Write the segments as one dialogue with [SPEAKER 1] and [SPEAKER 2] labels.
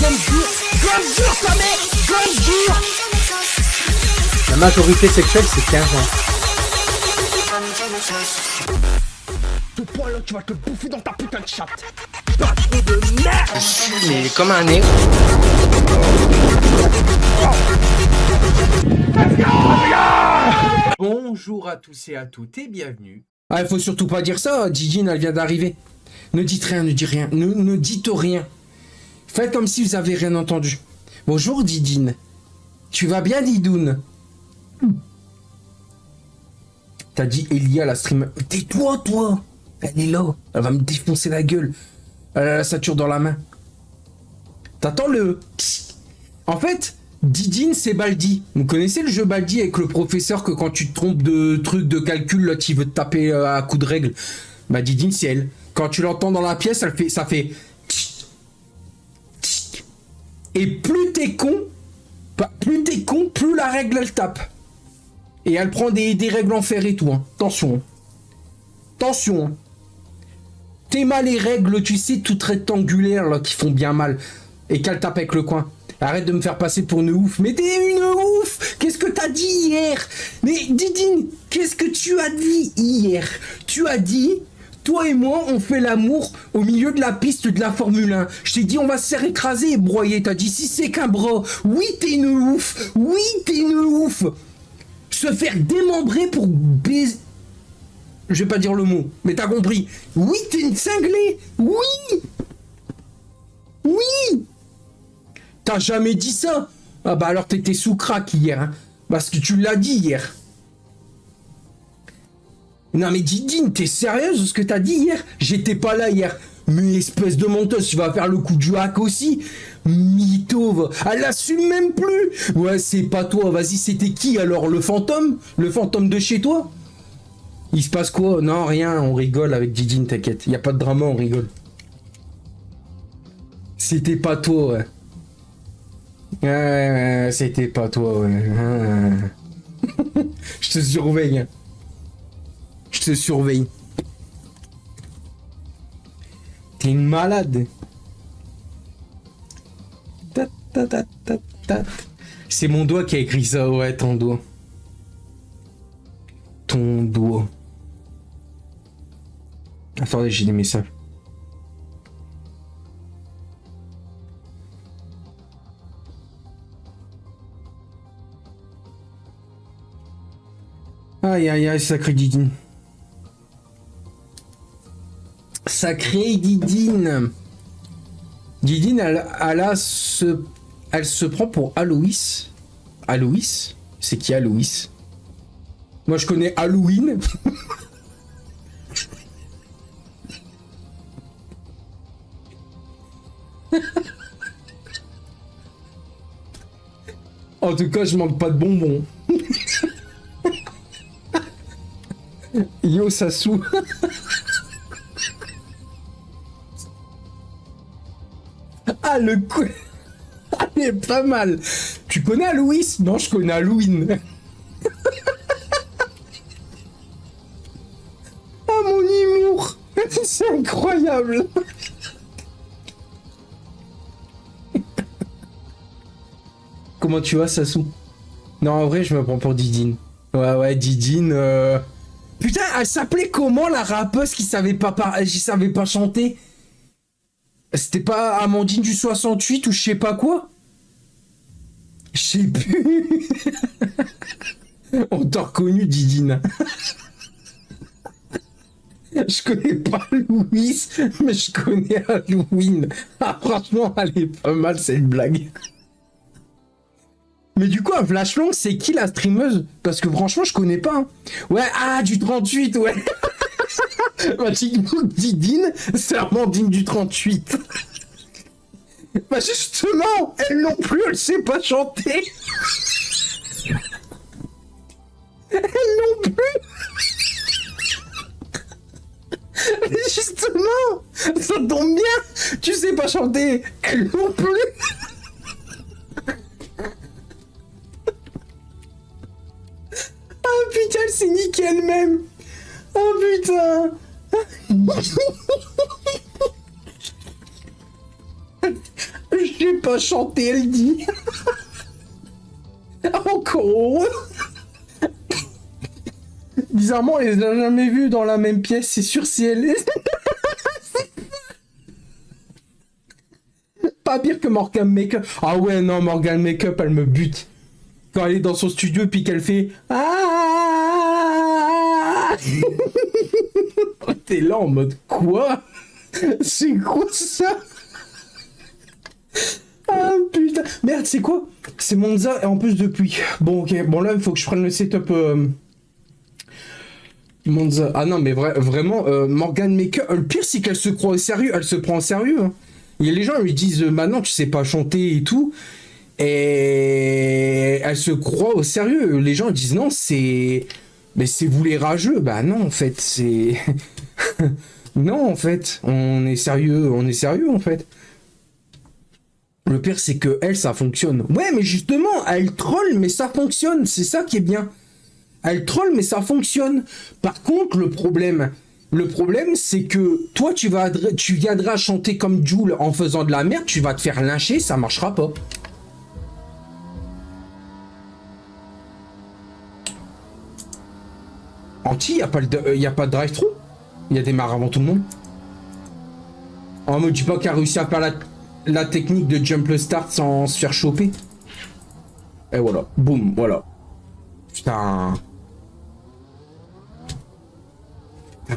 [SPEAKER 1] Gomme dur, ta mère. Gomme dur.
[SPEAKER 2] La majorité sexuelle, c'est 15 ans.
[SPEAKER 1] Ce point là, tu vas te bouffer dans ta putain de chatte. Pas trop de merde.
[SPEAKER 3] Mais comme un nez.
[SPEAKER 4] Bonjour à tous et à toutes et bienvenue.
[SPEAKER 2] Ah, il faut surtout pas dire ça, Didine, elle vient d'arriver. Ne dites rien, ne dites rien, ne dites rien. Faites comme si vous avez rien entendu. Bonjour Didine. Tu vas bien, Didoun? T'as dit Elia, la streamer. Tais-toi, toi. Elle est là. Elle va me défoncer la gueule. Elle a la ceinture dans la main. T'attends le... En fait, Didine, c'est Baldi. Vous connaissez le jeu Baldi avec le professeur que quand tu te trompes de trucs de calcul, là, tu veux te taper à coups de règle. Bah, Didine, c'est elle. Quand tu l'entends dans la pièce, ça fait... Et plus t'es con, plus la règle, elle tape. Et elle prend des règles en fer et tout. Hein. Attention. Hein. Attention. Hein. T'es mal les règles, tu sais, toutes rectangulaires, là, qui font bien mal. Et qu'elle tape avec le coin. Arrête de me faire passer pour une ouf. Mais t'es une ouf. Qu'est-ce que t'as dit hier? Mais Didine, qu'est-ce que tu as dit hier? Tu as dit, toi et moi, on fait l'amour au milieu de la piste de la Formule 1. Je t'ai dit, on va se faire écraser et broyer. T'as dit, si c'est qu'un bras. Oui, t'es une ouf. Oui, t'es une ouf. Se faire démembrer pour baiser... Je vais pas dire le mot, mais t'as compris. Oui, t'es une cinglée. Oui. Oui. T'as jamais dit ça? Ah bah alors t'étais sous crack hier, hein. Parce que tu l'as dit hier. Non mais Didine, t'es sérieuse de ce que t'as dit hier? J'étais pas là hier. Mais espèce de menteuse, tu vas faire le coup du hack aussi? Mytho, elle l'assume même plus. Ouais, c'est pas toi, vas-y, c'était qui alors? Le fantôme? Le fantôme de chez toi? Il se passe quoi? Non, rien, on rigole avec Didine, t'inquiète. Y a pas de drama, on rigole. C'était pas toi, ouais. Ouais, c'était pas toi, ouais. Je te surveille. Je te surveille. T'es une malade. C'est mon doigt qui a écrit ça, ouais, ton doigt. Ton doigt. Attendez, j'ai des messages. Aïe aïe aïe, sacré Didine. Sacré Didine. Didine, elle se prend pour Aloïs. Aloïs? C'est qui Aloïs? Moi je connais Halloween. En tout cas, je manque pas de bonbons. Yo Sassou. Ah le coup. Elle est pas mal. Tu connais Aloïs? Non, je connais Halloween. Ah mon humour. C'est incroyable. Comment tu vas, Sassou? Non, en vrai, je me prends pour Didine. Ouais, Didine. Putain, elle s'appelait comment la rappeuse qui savait pas chanter? C'était pas Amandine du 68 ou je sais pas quoi? Je sais plus. On t'a reconnu, Didine. Je connais pas Louise, mais je connais Halloween. Ah, franchement, elle est pas mal cette blague. Mais du coup, un flash long, c'est qui la streameuse? Parce que franchement, je connais pas. Hein. Ouais, ah, du 38, ouais. Ma TikTok Didine, c'est Amandine du 38. Bah justement, elle non plus, elle sait pas chanter. Elle non plus. Mais justement, ça tombe bien. Tu sais pas chanter, elle non plus. Ah putain, elle s'est niquée elle-même. Oh putain. Je J'ai pas chanté, elle dit. Encore. Bizarrement, on les a jamais vus dans la même pièce. C'est sûr si elle est... Pas pire que Morgan Makeup. Ah ouais, non, Morgan Makeup, elle me bute. Quand elle est dans son studio et puis qu'elle fait... Ah. T'es là en mode quoi? C'est quoi ça? Ah putain. Merde, c'est quoi? C'est Monza et en plus de pluie. Bon, ok. Bon, là, il faut que je prenne le setup... Monza. Ah non, mais vraiment, Morgan Makeup... le pire, c'est qu'elle se croit au sérieux. Elle se prend au sérieux. Hein. Et les gens lui disent, maintenant, tu sais pas chanter et tout. Et elle se croit au sérieux. Les gens disent, non, c'est... Mais c'est vous les rageux. Bah non, en fait, c'est... Non, en fait, on est sérieux, en fait. Le pire, c'est que elle, ça fonctionne. Ouais, mais justement, elle troll, mais ça fonctionne. C'est ça qui est bien. Elle troll, mais ça fonctionne. Par contre, le problème, c'est que toi, tu viendras chanter comme Jul en faisant de la merde, tu vas te faire lyncher, ça marchera pas. Anti, y a pas de drive-thru. Il y a des marres avant tout le monde. On me dit pas qu'elle a réussi à faire la technique de jump le start sans se faire choper. Et voilà, boum, voilà. Putain.
[SPEAKER 3] On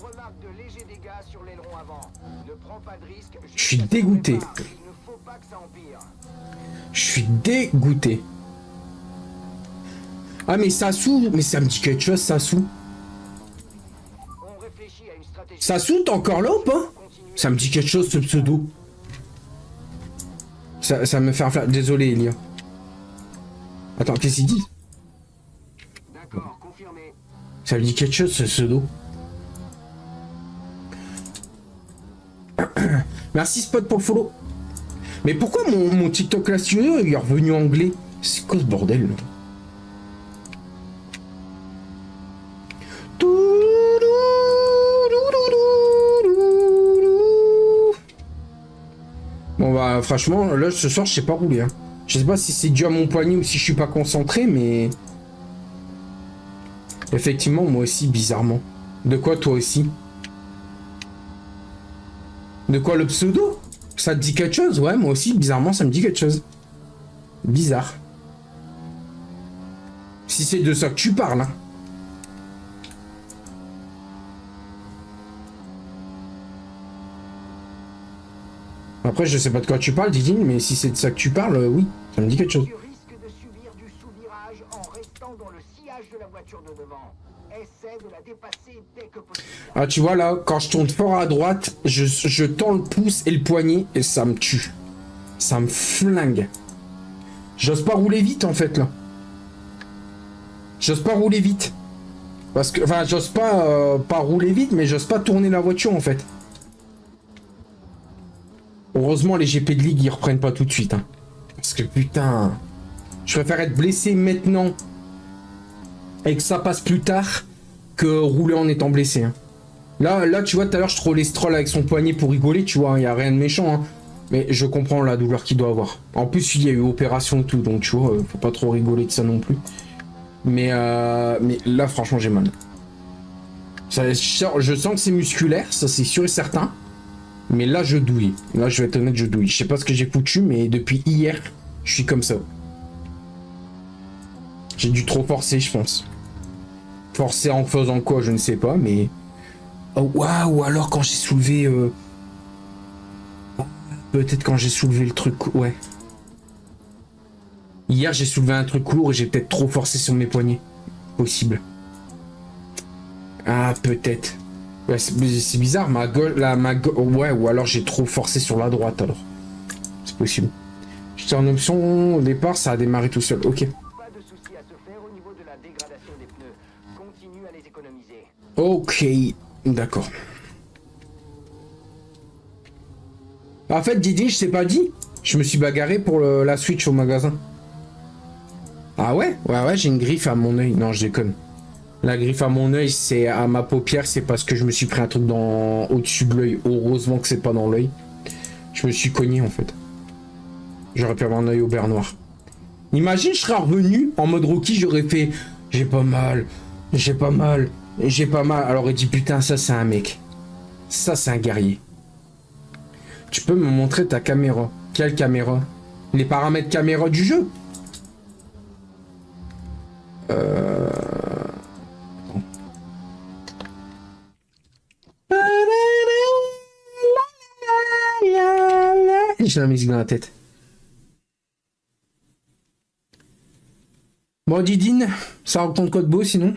[SPEAKER 3] remarque de légers dégâts sur l'aileron avant. Ne prends pas de risque.
[SPEAKER 2] Je suis dégoûté.
[SPEAKER 3] Il ne faut pas que ça empire.
[SPEAKER 2] Je suis dégoûté. Ah mais Sasu, mais ça me dit quelque chose, Sasu.
[SPEAKER 3] On réfléchit à une stratégie.
[SPEAKER 2] Sasu, t'es encore là ou pas? Ça me dit quelque chose ce pseudo. Ça me fait un flash. Désolé Elia. Attends, qu'est-ce qu'il dit?
[SPEAKER 3] D'accord, confirmé.
[SPEAKER 2] Ça me dit quelque chose ce pseudo. Merci Spot pour le follow. Mais pourquoi mon TikTok là studio il est revenu anglais? C'est quoi ce bordel là? Bon bah franchement là ce soir je sais pas rouler hein. Je sais pas si c'est dû à mon poignet ou si je suis pas concentré mais... Effectivement moi aussi bizarrement. De quoi toi aussi? De quoi le pseudo? Ça te dit quelque chose? Ouais moi aussi bizarrement ça me dit quelque chose. Bizarre. Si c'est de ça que tu parles hein. Après, je sais pas de quoi tu parles, Didine, mais si c'est de ça que tu parles, oui, ça me dit quelque chose.
[SPEAKER 3] Tu risques de subir du sous-virage en restant dans le sillage de la voiture de devant. Essaie de la dépasser dès que possible.
[SPEAKER 2] Ah, tu vois là, quand je tourne fort à droite, je tends le pouce et le poignet et ça me tue. Ça me flingue. J'ose pas rouler vite en fait là. J'ose pas rouler vite. Parce que, enfin, j'ose pas rouler vite, mais j'ose pas tourner la voiture en fait. Heureusement, les GP de ligue, ils reprennent pas tout de suite. Hein. Parce que putain, je préfère être blessé maintenant et que ça passe plus tard que rouler en étant blessé. Hein. Là, tu vois, tout à l'heure, je trollais Stroll avec son poignet pour rigoler, tu vois, il y a rien de méchant. Hein. Mais je comprends la douleur qu'il doit avoir. En plus, il y a eu opération et tout, donc tu vois, faut pas trop rigoler de ça non plus. Mais là, franchement, j'ai mal. Ça, je sens que c'est musculaire, ça c'est sûr et certain. Mais là, je douille. Là, je vais être honnête, je douille. Je sais pas ce que j'ai foutu, mais depuis hier, je suis comme ça. J'ai dû trop forcer, je pense. Forcer en faisant quoi, je ne sais pas, mais... Oh, waouh, ou alors quand j'ai soulevé... Peut-être quand j'ai soulevé le truc... Ouais. Hier, j'ai soulevé un truc lourd et j'ai peut-être trop forcé sur mes poignets. Possible. Ah, peut-être. Ouais, c'est bizarre, ma gauche... Ouais, ou alors j'ai trop forcé sur la droite, alors. C'est possible. J'étais en option au départ, ça a démarré tout seul. Ok.
[SPEAKER 3] Pas de souci à se faire au niveau de la dégradation des pneus. Continue à les économiser.
[SPEAKER 2] Ok, d'accord. En fait, Didi, je t'ai pas dit. Je me suis bagarré pour la Switch au magasin. Ah ouais? Ouais, j'ai une griffe à mon œil. Non, je déconne. La griffe à mon œil, c'est à ma paupière, c'est parce que je me suis pris un truc au-dessus de l'œil. Heureusement que c'est pas dans l'œil. Je me suis cogné en fait. J'aurais pu avoir un œil au beurre noir. Imagine, je serais revenu en mode Rocky, j'aurais fait j'ai pas mal, j'ai pas mal, j'ai pas mal. Alors il dit putain, ça c'est un mec. Ça c'est un guerrier. Tu peux me montrer ta caméra? Quelle caméra? Les paramètres caméra du jeu? J'ai la musique dans la tête. Bon, Didine, ça raconte quoi de beau sinon?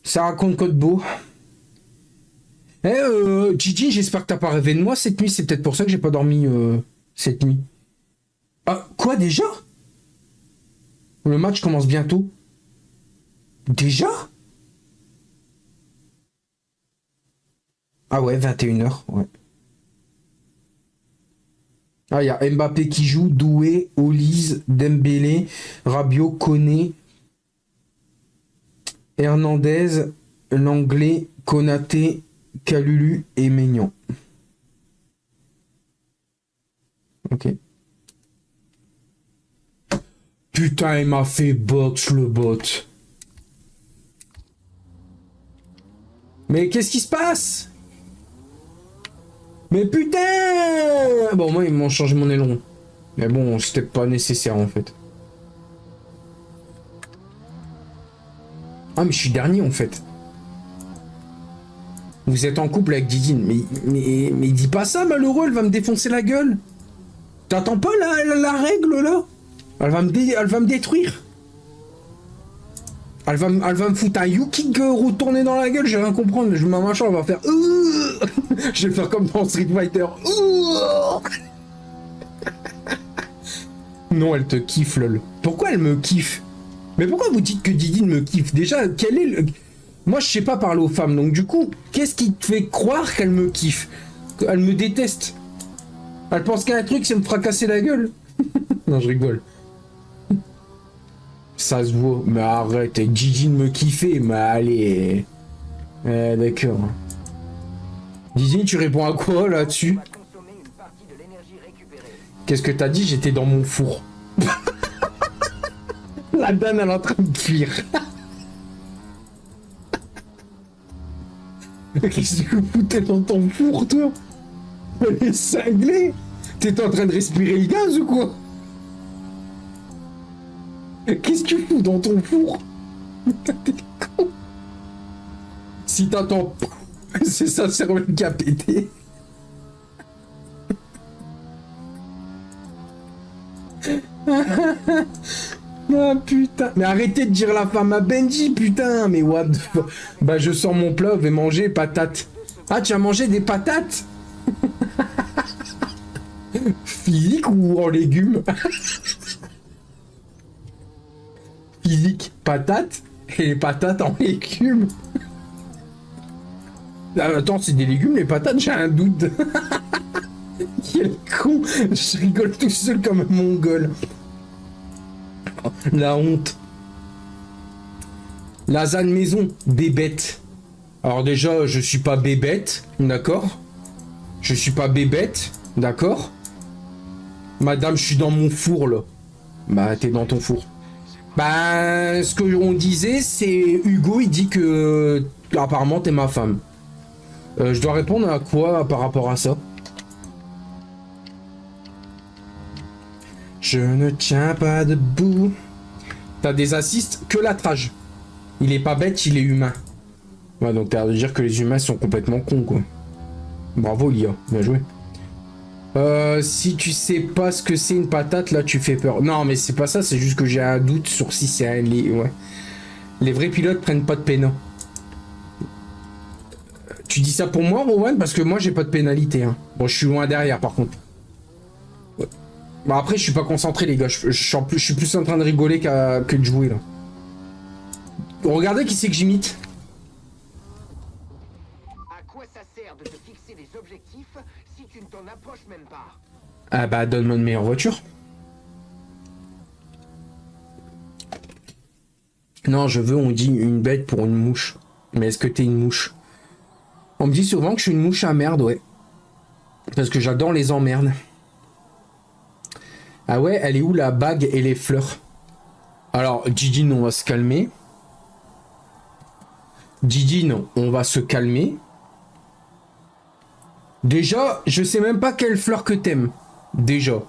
[SPEAKER 2] Ça raconte quoi de beau? Didine, j'espère que t'as pas rêvé de moi cette nuit. C'est peut-être pour ça que j'ai pas dormi cette nuit. Ah, quoi déjà? Le match commence bientôt. Déjà? Ah ouais, 21h, ouais. Ah, il y a Mbappé qui joue, Doué, Olise, Dembélé, Rabiot, Koné, Hernandez, Langlais, Konaté, Kalulu et Maignan. Ok. Putain, il m'a fait box le bot. Mais qu'est-ce qui se passe? Mais putain! Bon, moi, ils m'ont changé mon aileron. Mais bon, c'était pas nécessaire, en fait. Ah, mais je suis dernier, en fait. Vous êtes en couple avec Didine. Mais dis pas ça, malheureux, elle va me défoncer la gueule. T'attends pas la règle, là? Elle va me détruire. Elle va me foutre un you-kick retourné dans la gueule, je vais rien comprendre. Ma machin, elle va faire... Je vais faire comme dans Street Fighter. Non, elle te kiffe, lol. Pourquoi elle me kiffe? Mais pourquoi vous dites que Didine me kiffe? Déjà, quel est le... Moi, je sais pas parler aux femmes, donc du coup, qu'est-ce qui te fait croire qu'elle me kiffe? Elle me déteste. Elle pense qu'à un truc, c'est me fracasser la gueule. Non, je rigole. Ça se voit. Mais arrête, Didine me kiffait, mais allez. D'accord. Didine, tu réponds à quoi là-dessus? Qu'est-ce que t'as dit? J'étais dans mon four. La dame, elle est en train de cuire. Qu'est-ce que tu foutais dans ton four, toi? Elle est cinglée. T'étais en train de respirer le gaz ou quoi? Qu'est-ce que tu fous dans ton four? T'es con. Si t'entends... C'est ça, cervelle qui a pété. Ah putain. Mais arrêtez de dire la femme à Benji, putain. Mais what the fuck. Bah je sors mon plat, je vais manger patates. Ah, tu as mangé des patates? Physique ou en légumes? Physique, patates, et les patates en légumes. Ah, attends, c'est des légumes, les patates, j'ai un doute. Quel con. Je rigole tout seul comme un mongol. La honte. Lasagne maison, bébête. Alors déjà, je suis pas bébête, d'accord? Je suis pas bébête, d'accord? Madame, je suis dans mon four, là. Bah, t'es dans ton four. Bah, ce que on disait, c'est... Hugo, il dit que... apparemment, t'es ma femme. Je dois répondre à quoi par rapport à ça? Je ne tiens pas debout. T'as des assists que l'atrage. Il est pas bête, il est humain. Ouais, donc t'as à dire que les humains sont complètement cons, quoi. Bravo, Lia. Bien joué. Si tu sais pas ce que c'est une patate, là, tu fais peur. Non, mais c'est pas ça, c'est juste que j'ai un doute sur si c'est un... Ouais. Les vrais pilotes prennent pas de pénal. Tu dis ça pour moi, Rowan? Parce que moi, j'ai pas de pénalité, hein. Bon, je suis loin derrière, par contre. Ouais. Bon, après, je suis pas concentré, les gars. Je suis plus en train de rigoler que de jouer, là. Regardez qui c'est que j'imite.
[SPEAKER 3] À quoi ça sert de te fixer des objectifs si tu ne t'en approches même pas?
[SPEAKER 2] Ah bah, donne-moi une meilleure voiture. Non, je veux, on dit une bête pour une mouche. Mais est-ce que t'es une mouche? On me dit souvent que je suis une mouche à merde, ouais. Parce que j'adore les emmerdes. Ah ouais, elle est où la bague et les fleurs? Alors, Didine, on va se calmer. Didine, on va se calmer. Déjà, je sais même pas quelle fleur que t'aimes. Déjà.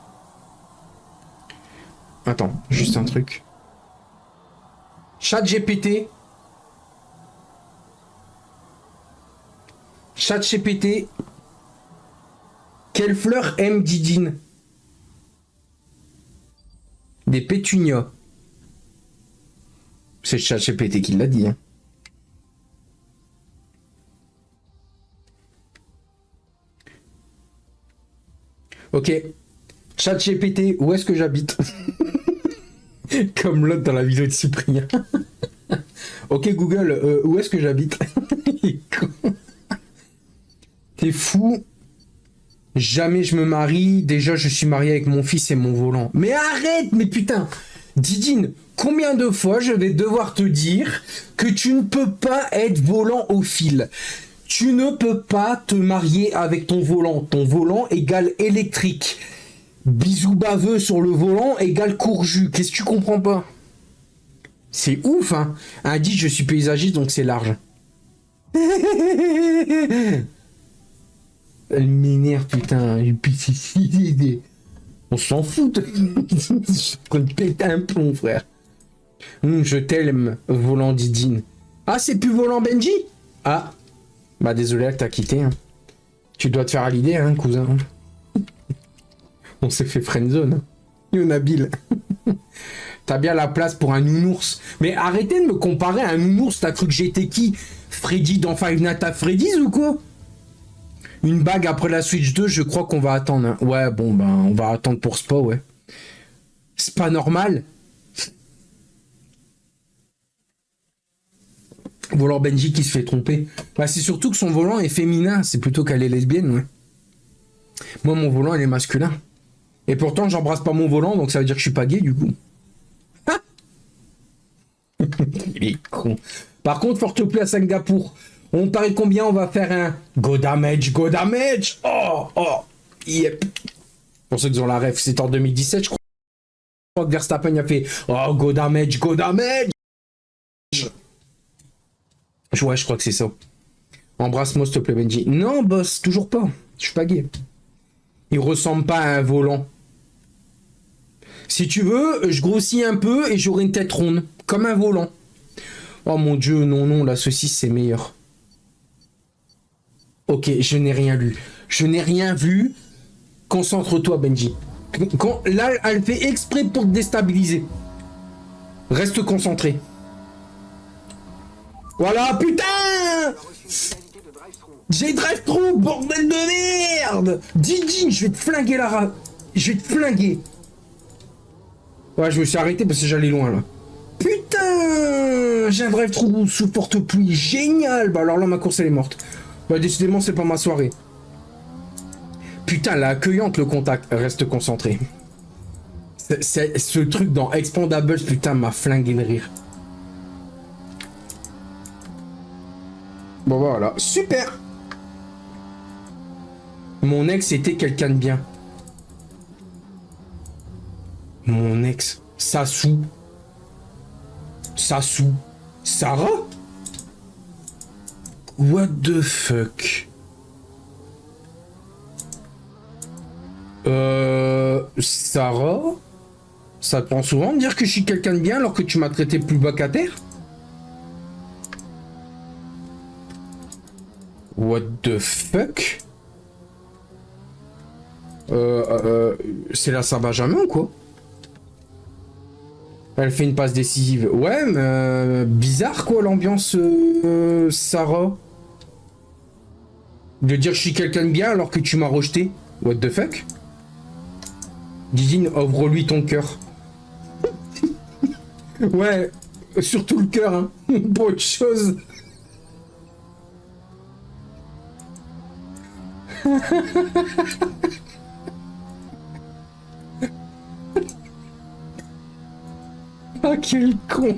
[SPEAKER 2] Attends, juste un truc. ChatGPT. ChatGPT. Quelle fleur aime Didine? Des pétunias. C'est ChatGPT qui l'a dit. Hein. Ok. ChatGPT, où est-ce que j'habite? Comme l'autre dans la vidéo de Cyprien. Ok Google, où est-ce que j'habite? T'es fou. Jamais je me marie. Déjà, je suis marié avec mon fils et mon volant. Mais arrête, mais putain. Didine, combien de fois je vais devoir te dire que tu ne peux pas être volant au fil? Tu ne peux pas te marier avec ton volant. Ton volant égale électrique. Bisous baveux sur le volant égale courju. Qu'est-ce que tu comprends pas? C'est ouf, hein. Un dit, je suis paysagiste, donc c'est large. Elle m'énerve, putain. On s'en fout. Je pète un plomb, frère. Je t'aime, volant Didine. Ah, c'est plus volant Benji? Ah. Bah, désolé, elle t'a quitté. Hein. Tu dois te faire à l'idée, hein, cousin. On s'est fait friendzone. Hein. Yo, Nabil. T'as bien la place pour un nounours. Mais arrêtez de me comparer à un nounours. T'as cru que j'étais qui? Freddy dans Five Nights at Freddy's ou quoi? Une bague après la Switch 2, je crois qu'on va attendre. Hein. Ouais, bon, ben, on va attendre pour Spa, ouais. C'est pas normal. Volant Benji qui se fait tromper. Bah, c'est surtout que son volant est féminin. C'est plutôt qu'elle est lesbienne, ouais. Moi, mon volant, il est masculin. Et pourtant, j'embrasse pas mon volant, donc ça veut dire que je suis pas gay, du coup. Ah. Il est con. Par contre, forte play à Singapour. On parie combien? On va faire un go damage, go damage. Oh, oh, yep. Pour ceux qui ont la ref, c'est en 2017, je crois que Verstappen a fait oh, go damage, go damage. Ouais, je crois que c'est ça. Embrasse-moi, s'il te plaît, Benji. Non, boss, toujours pas. Je suis pas gay. Il ressemble pas à un volant. Si tu veux, je grossis un peu et j'aurai une tête ronde. Comme un volant. Oh mon dieu, non, non, la saucisse, c'est meilleur. Ok, je n'ai rien lu. Je n'ai rien vu. Concentre-toi, Benji. Là, elle fait exprès pour te déstabiliser. Reste concentré. Voilà, putain! J'ai drive-thru, bordel de merde! Didine, je vais te flinguer la race. Je vais te flinguer. Ouais, je me suis arrêté parce que j'allais loin, là. Putain! J'ai un drive-thru sous porte-pluie. Génial! Bah alors là, ma course, elle est morte. Bah décidément, c'est pas ma soirée. Putain, la accueillante, le contact. Reste concentré. Ce truc dans Expandables, putain, m'a flingué de rire. Bon, voilà. Super! Mon ex était quelqu'un de bien. Mon ex. Sassou. Sassou. Sarah? What the fuck? Sarah? Ça te prend souvent de dire que je suis quelqu'un de bien alors que tu m'as traité plus bas qu'à terre? What the fuck? C'est la Saint-Benjamin ou quoi? Elle fait une passe décisive. Ouais, mais bizarre quoi l'ambiance Sarah. De dire je suis quelqu'un de bien alors que tu m'as rejeté. What the fuck? Didine, ouvre-lui ton cœur. Ouais, surtout le cœur, hein. Pour autre chose. Ah, quel con!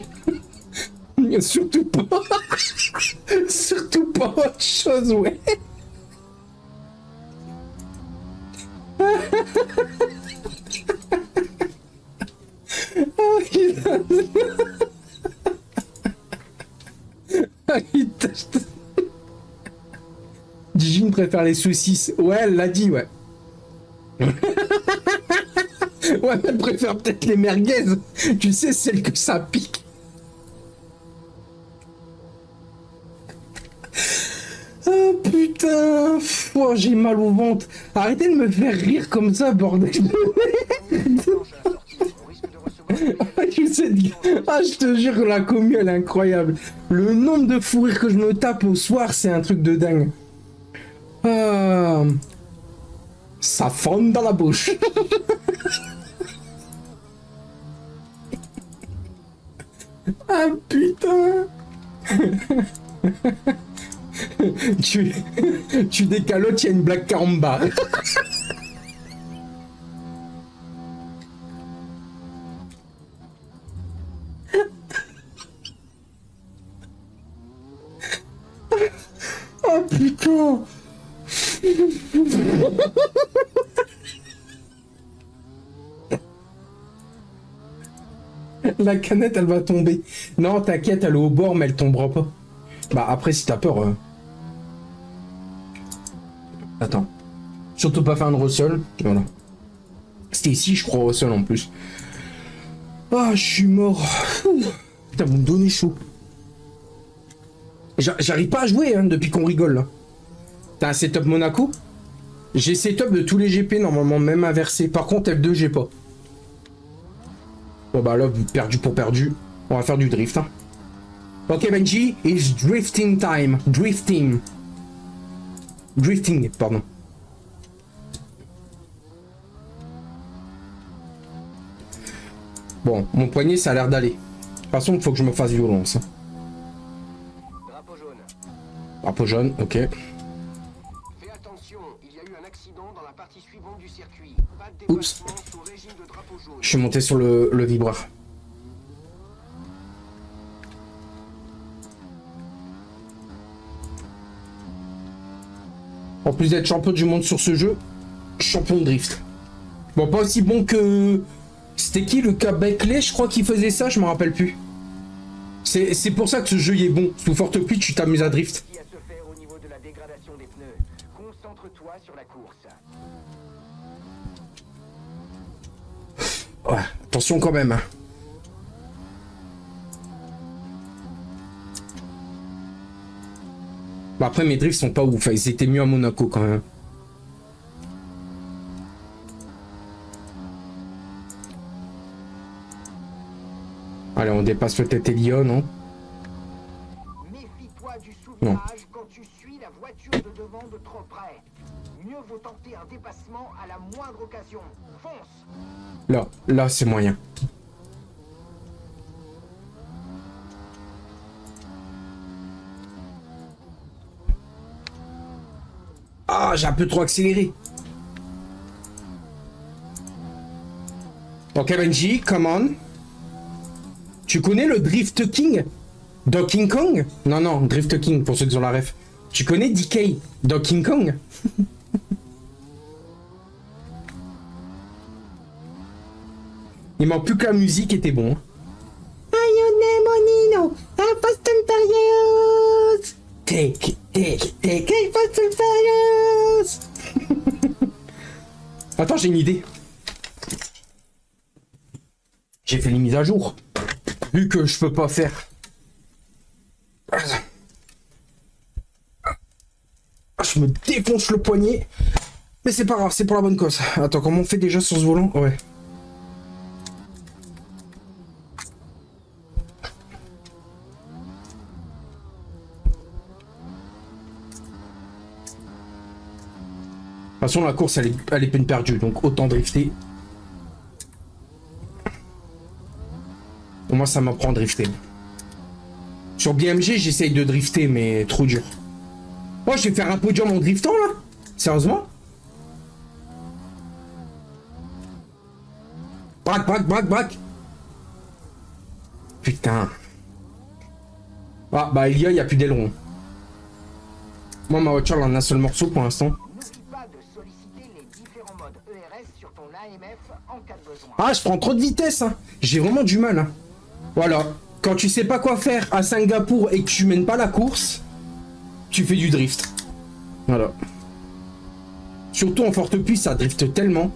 [SPEAKER 2] Surtout pas! Surtout pas autre chose, ouais. Oh, putain. Ah, putain. Gigine préfère les saucisses. Ouais, elle l'a dit, ouais. Ouais, elle préfère peut-être les merguez. Tu sais, celles que ça pique. Oh putain. Oh, j'ai mal au ventre. Arrêtez de me faire rire comme ça, bordel. Je sais, ah, je te jure, la commu, elle est incroyable. Le nombre de fous rires que je me tape au soir, c'est un truc de dingue. Ah, ça fond dans la bouche. Ah putain. tu décalotes, il y a une blague caramba. Oh putain. La canette, elle va tomber. Non, t'inquiète, elle est au bord, mais elle tombera pas. Bah après, si t'as peur... Attends. Surtout pas faire un Russell. Voilà. C'était ici, je crois, Russell en plus. Ah, je suis mort. Putain, vous me donnez chaud. J'arrive pas à jouer hein, depuis qu'on rigole là. T'as un setup Monaco? J'ai setup de tous les GP normalement, même inversé. Par contre, F2, j'ai pas. Bon bah là, perdu pour perdu. On va faire du drift. Hein. Ok Benji, it's drifting time. Drifting. Drifting, pardon. Bon, mon poignet, ça a l'air d'aller. De toute façon, il faut que je me fasse violence. Hein.
[SPEAKER 3] Drapeau jaune.
[SPEAKER 2] Drapeau jaune, ok.
[SPEAKER 3] Fais attention, il y a eu un accident dans la partie suivante du circuit. Pas de
[SPEAKER 2] Oups.
[SPEAKER 3] dépassement sous régime de drapeau jaune.
[SPEAKER 2] Je suis monté sur le vibreur. En plus d'être champion du monde sur ce jeu, champion de drift. Bon, pas aussi bon que... C'était qui le cas Beckley? Je crois qu'il faisait ça, je me rappelle plus. C'est pour ça que ce jeu il est bon. Sous forte pluie, tu t'amuses à drift.
[SPEAKER 3] À se faire au niveau de la dégradation des pneus. Concentre-toi sur la course.
[SPEAKER 2] Ouais, attention quand même. Hein. Bah après mes drifts sont pas ouf, ils étaient mieux à Monaco quand même. Allez, on dépasse peut-être Elion, non?
[SPEAKER 3] Méfie-toi du souvirage quand tu suis la voiture de devant de trop près. Mieux vaut tenter un dépassement à la moindre occasion. Fonce!
[SPEAKER 2] Là c'est moyen. Ah, j'ai un peu trop accéléré. Ok Benji, come on. Tu connais le Drift King dans King Kong? Non, Drift King pour ceux qui ont la ref. Tu connais DK dans King Kong? Il manque plus que la musique était bon. Fast and Furious. Take, Fast and Furious. Attends, j'ai une idée. J'ai fait les mises à jour. Vu que je peux pas faire. Je me défonce le poignet. Mais c'est pas grave, c'est pour la bonne cause. Attends, comment on fait déjà sur ce volant? Ouais. De toute façon, la course, elle est peine perdue, donc autant drifter. Au moins, ça m'apprend à drifter. Sur BMG, j'essaye de drifter, mais trop dur. Oh, je vais faire un podium en driftant, là? Sérieusement? Braque. Putain. Ah, bah, il y a plus d'aileron. Moi, ma voiture, elle en a un seul morceau pour l'instant.
[SPEAKER 3] N'oublie pas de solliciter les différents modes ERS sur ton AMF en cas de besoin.
[SPEAKER 2] Ah, je prends trop de vitesse, hein. J'ai vraiment du mal, hein. Voilà. Quand tu sais pas quoi faire à Singapour et que tu mènes pas la course, tu fais du drift. Voilà. Surtout en forte pluie, ça drift tellement.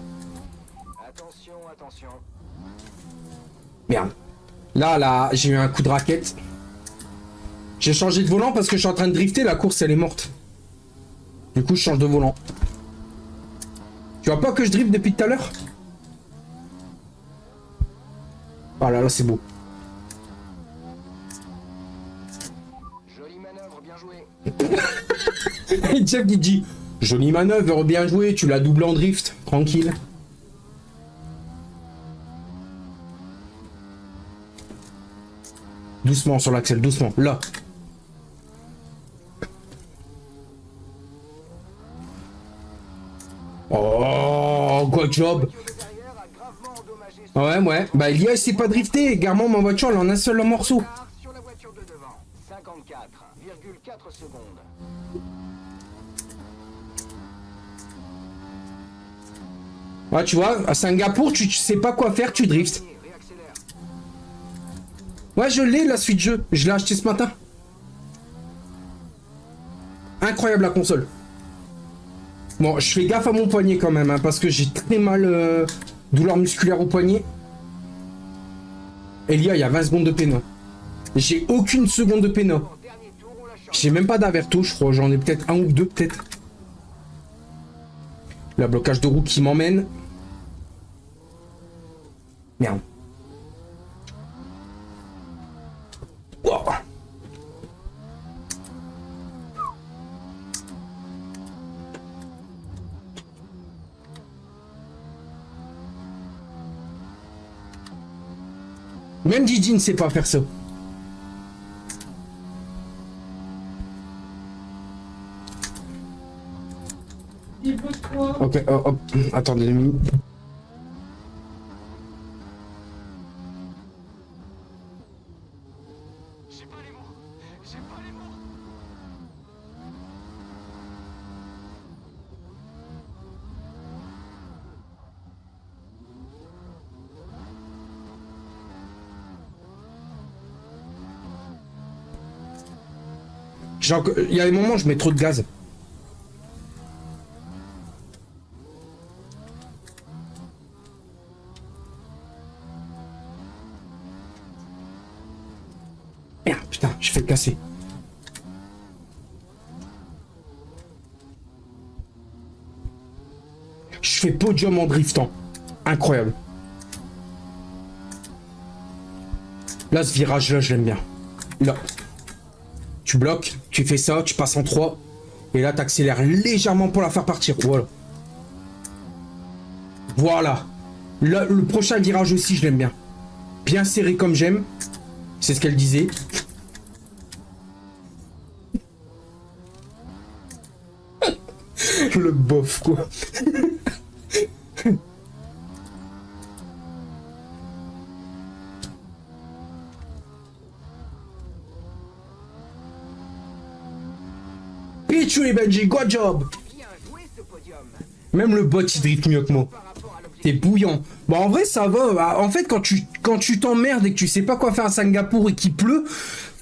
[SPEAKER 3] Attention, attention.
[SPEAKER 2] Merde. Là, j'ai eu un coup de raquette. J'ai changé de volant parce que je suis en train de drifter, la course, elle est morte. Du coup, je change de volant. Tu vois pas que je drift depuis tout à l'heure? Ah là, là, c'est beau.
[SPEAKER 3] Jolie manœuvre, bien joué.
[SPEAKER 2] Et Jeff qui dit jolie manœuvre, bien joué, tu l'as doublé en drift, tranquille. Doucement sur l'axel, doucement, là. Oh, good job.
[SPEAKER 3] Derrière a gravement endommagé
[SPEAKER 2] Ouais, bah Elia il sait pas drifter, également ma voiture elle en a un seul morceau.
[SPEAKER 3] sur la voiture de devant. 54,4 secondes.
[SPEAKER 2] Ouais, tu vois, à Singapour, tu sais pas quoi faire, tu drifts.
[SPEAKER 3] Réaccélère.
[SPEAKER 2] Ouais, je l'ai, la suite jeu. Je l'ai acheté ce matin. Incroyable la console. Bon, je fais gaffe à mon poignet quand même, hein, parce que j'ai très mal, douleur musculaire au poignet. Elia, il y a 20 secondes de péno. J'ai aucune seconde de péno.
[SPEAKER 3] Dernier tour, on la change.
[SPEAKER 2] J'ai même pas d'averto, je crois. J'en ai peut-être un ou deux, peut-être. La blocage de roue qui m'emmène. Merde. Wow. Même Gigi ne sait pas faire ça. Ok, hop, attendez 2 minutes.
[SPEAKER 3] J'ai pas les mots. J'ai pas les mots.
[SPEAKER 2] Il y a des moments où je mets trop de gaz. Merde, putain, je fais le casser. Je fais podium en driftant. Incroyable. Là, ce virage-là, je l'aime bien. Là. Tu bloques, tu fais ça, tu passes en 3. Et là, tu accélères légèrement pour la faire partir. Voilà. Voilà. Là, le prochain virage aussi, je l'aime bien. Bien serré comme j'aime. C'est ce qu'elle disait. Le bof, quoi. Pichu et Benji, good job.
[SPEAKER 3] Bien joué ce podium.
[SPEAKER 2] Même le bot, il drift mieux que moi.
[SPEAKER 3] Par rapport à l'objectif.
[SPEAKER 2] T'es bouillant. Bon, en vrai, ça va. Bah, en fait, quand tu t'emmerdes et que tu sais pas quoi faire à Singapour et qu'il pleut,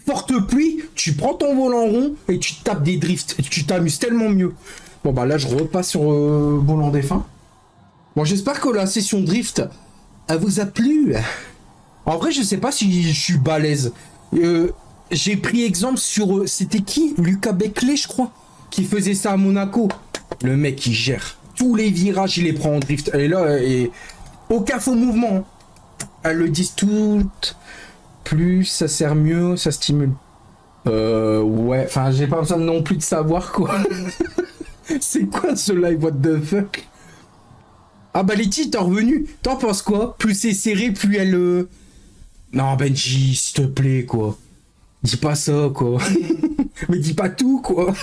[SPEAKER 2] forte pluie, tu prends ton volant rond et tu tapes des drifts. Et tu t'amuses tellement mieux. Bon, bah là, je repasse sur volant défunt. Bon, j'espère que la session drift, elle vous a plu. En vrai, je sais pas si je suis balèze. J'ai pris exemple sur... c'était qui? Lucas Beckley, je crois, qui faisait ça à Monaco. Le mec, il gère. Tous les virages, il les prend en drift. Elle est là, et aucun faux mouvement. Hein. Elles le disent toutes. Plus ça sert mieux, ça stimule. Ouais. Enfin, j'ai pas besoin non plus de savoir, quoi. C'est quoi ce live, what the fuck? Ah bah Letty, t'es revenu. T'en penses quoi? Plus c'est serré, plus elle... Non, Benji, s'il te plaît, quoi. Dis pas ça, quoi. Mais dis pas tout, quoi.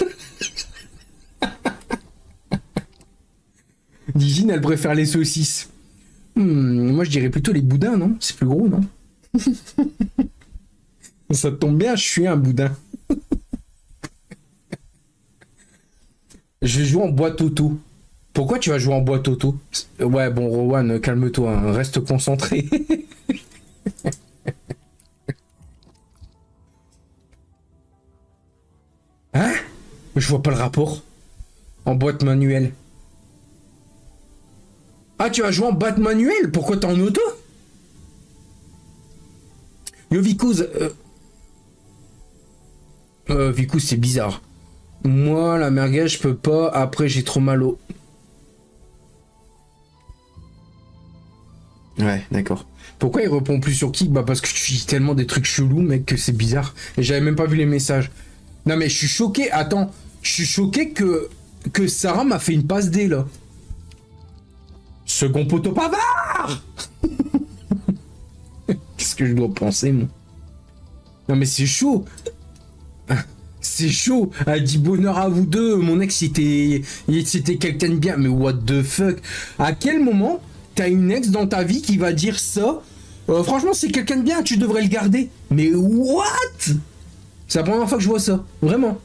[SPEAKER 2] Digine, elle préfère les saucisses. Moi, je dirais plutôt les boudins, non? C'est plus gros, non? Ça tombe bien, je suis un boudin. Je vais jouer en boîte auto. Pourquoi tu vas jouer en boîte auto? Ouais, bon, Rowan, calme-toi, hein, reste concentré. Hein? Je vois pas le rapport. En boîte manuelle. Ah, tu vas jouer en boîte manuelle? Pourquoi t'es en auto? Yo, Vicuz. Vicuz, c'est bizarre. Moi, la merguez, je peux pas. Après, j'ai trop mal au... Ouais, d'accord. Pourquoi il répond plus sur Kik? Bah parce que tu dis tellement des trucs chelous, mec, que c'est bizarre. Et j'avais même pas vu les messages. Non mais je suis choqué, attends. Je suis choqué que Sarah m'a fait une passe D, là. Second poteau bavard. Qu'est-ce que je dois penser, moi? Non mais c'est chaud. C'est chaud. Elle dit bonheur à vous deux. Mon ex, c'était quelqu'un de bien. Mais what the fuck? À quel moment t'as une ex dans ta vie qui va dire ça? Franchement, c'est quelqu'un de bien, tu devrais le garder. Mais what? C'est la première fois que je vois ça. Vraiment.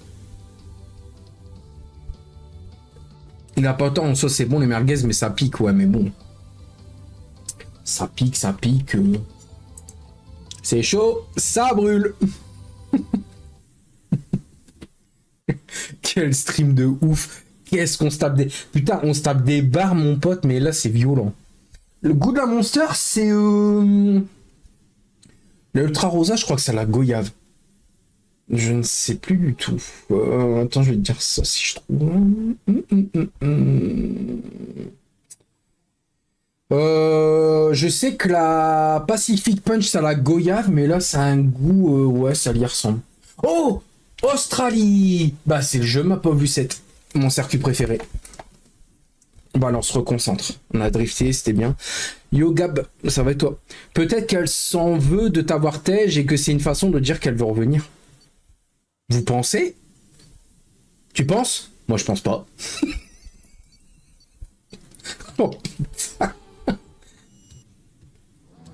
[SPEAKER 2] Il n'a pas tant, ça c'est bon les merguez, mais ça pique, ouais, mais bon. Ça pique, ça pique. C'est chaud, ça brûle. Quel stream de ouf. Qu'est-ce qu'on se tape des... Putain, on se tape des barres, mon pote, mais là, c'est violent. Le goût de la Monster, c'est... Le Ultra Rosa, je crois que c'est la goyave. Je ne sais plus du tout. Attends, je vais te dire ça si je trouve... Je sais que la Pacific Punch, ça la goyave, mais là, ça a un goût... ouais, ça y ressemble. Oh! Australie! Bah, c'est le jeu, ma pauvre Lucette. Mon circuit préféré. Bon, alors, on se reconcentre. On a drifté, c'était bien. Yo, Gab, ça va et toi? Peut-être qu'elle s'en veut de t'avoir tège et que c'est une façon de dire qu'elle veut revenir. Vous pensez? Tu penses? Moi, je pense pas. Oh, putain.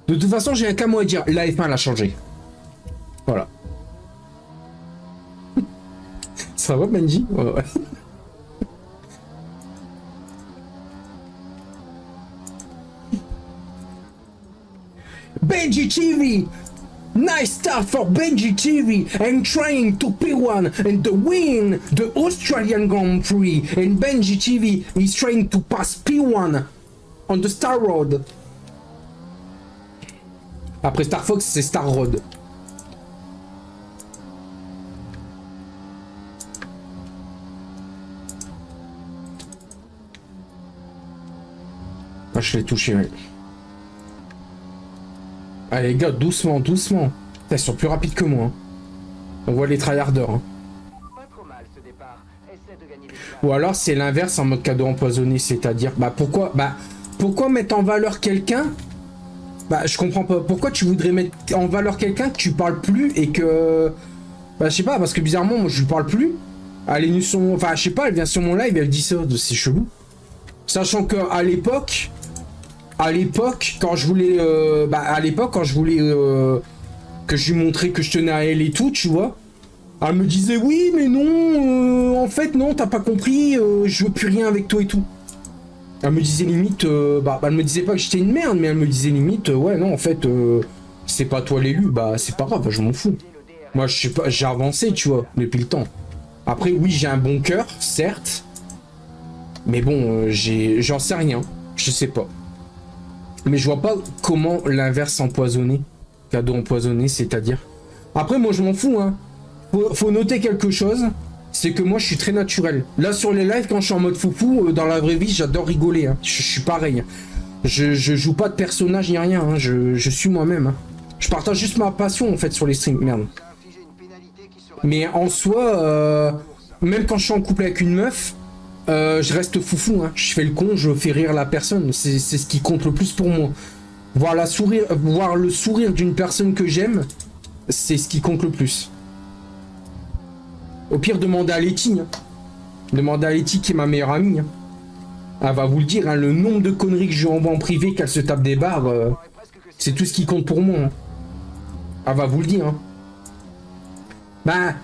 [SPEAKER 2] De toute façon, j'ai un qu'un mot à dire. La F1, elle a changé. Voilà. Ça va, Benji? Ouais. Benji TV! Nice start for Benji TV and trying to P1 and to win the Australian Grand Prix. And Benji TV is trying to pass P1 on the Star Road. Après Star Fox, c'est Star Road. Ah, je l'ai touché, ouais. Allez les gars, doucement, doucement. Ils sont plus rapides que moi. Hein. On voit les tryharders. Hein. Ou alors c'est l'inverse en mode cadeau empoisonné, c'est-à-dire... Bah pourquoi mettre en valeur quelqu'un? Bah je comprends pas. Pourquoi tu voudrais mettre en valeur quelqu'un que tu parles plus et que... Bah je sais pas, parce que bizarrement, moi je lui parle plus. Elle est venue sur mon... Enfin je sais pas, elle vient sur mon live et elle dit ça, c'est chelou. Sachant qu'à l'époque... quand je voulais, que je lui montrais que je tenais à elle et tout, tu vois, elle me disait oui, mais non, en fait non, t'as pas compris, je veux plus rien avec toi et tout. Elle me disait limite, elle me disait pas que j'étais une merde, mais elle me disait limite, ouais non, en fait, c'est pas toi l'élu, bah c'est pas grave, je m'en fous. Moi je sais pas, j'ai avancé, tu vois, depuis le temps. Après oui, j'ai un bon cœur, certes, mais bon, j'en sais rien, je sais pas. Mais je vois pas comment l'inverse empoisonné, cadeau empoisonné, c'est-à-dire. Après, moi, je m'en fous, hein. Faut noter quelque chose, c'est que moi, je suis très naturel. Là, sur les lives, quand je suis en mode foufou, dans la vraie vie, j'adore rigoler, hein. Je suis pareil. Je joue pas de personnage ni rien, hein. Je suis moi-même. Hein. Je partage juste ma passion, en fait, sur les streams. Merde. Mais en soi, même quand je suis en couple avec une meuf, je reste foufou, hein. Je fais le con, je fais rire la personne, c'est ce qui compte le plus pour moi. Voir le sourire d'une personne que j'aime, c'est ce qui compte le plus. Au pire, demandez à Letty. Hein. Demandez à Letty qui est ma meilleure amie. Hein. Elle va vous le dire, hein, le nombre de conneries que je lui envoie en privé, qu'elle se tape des barres, c'est tout ce qui compte pour moi. Hein. Elle va vous le dire. Hein. Bah,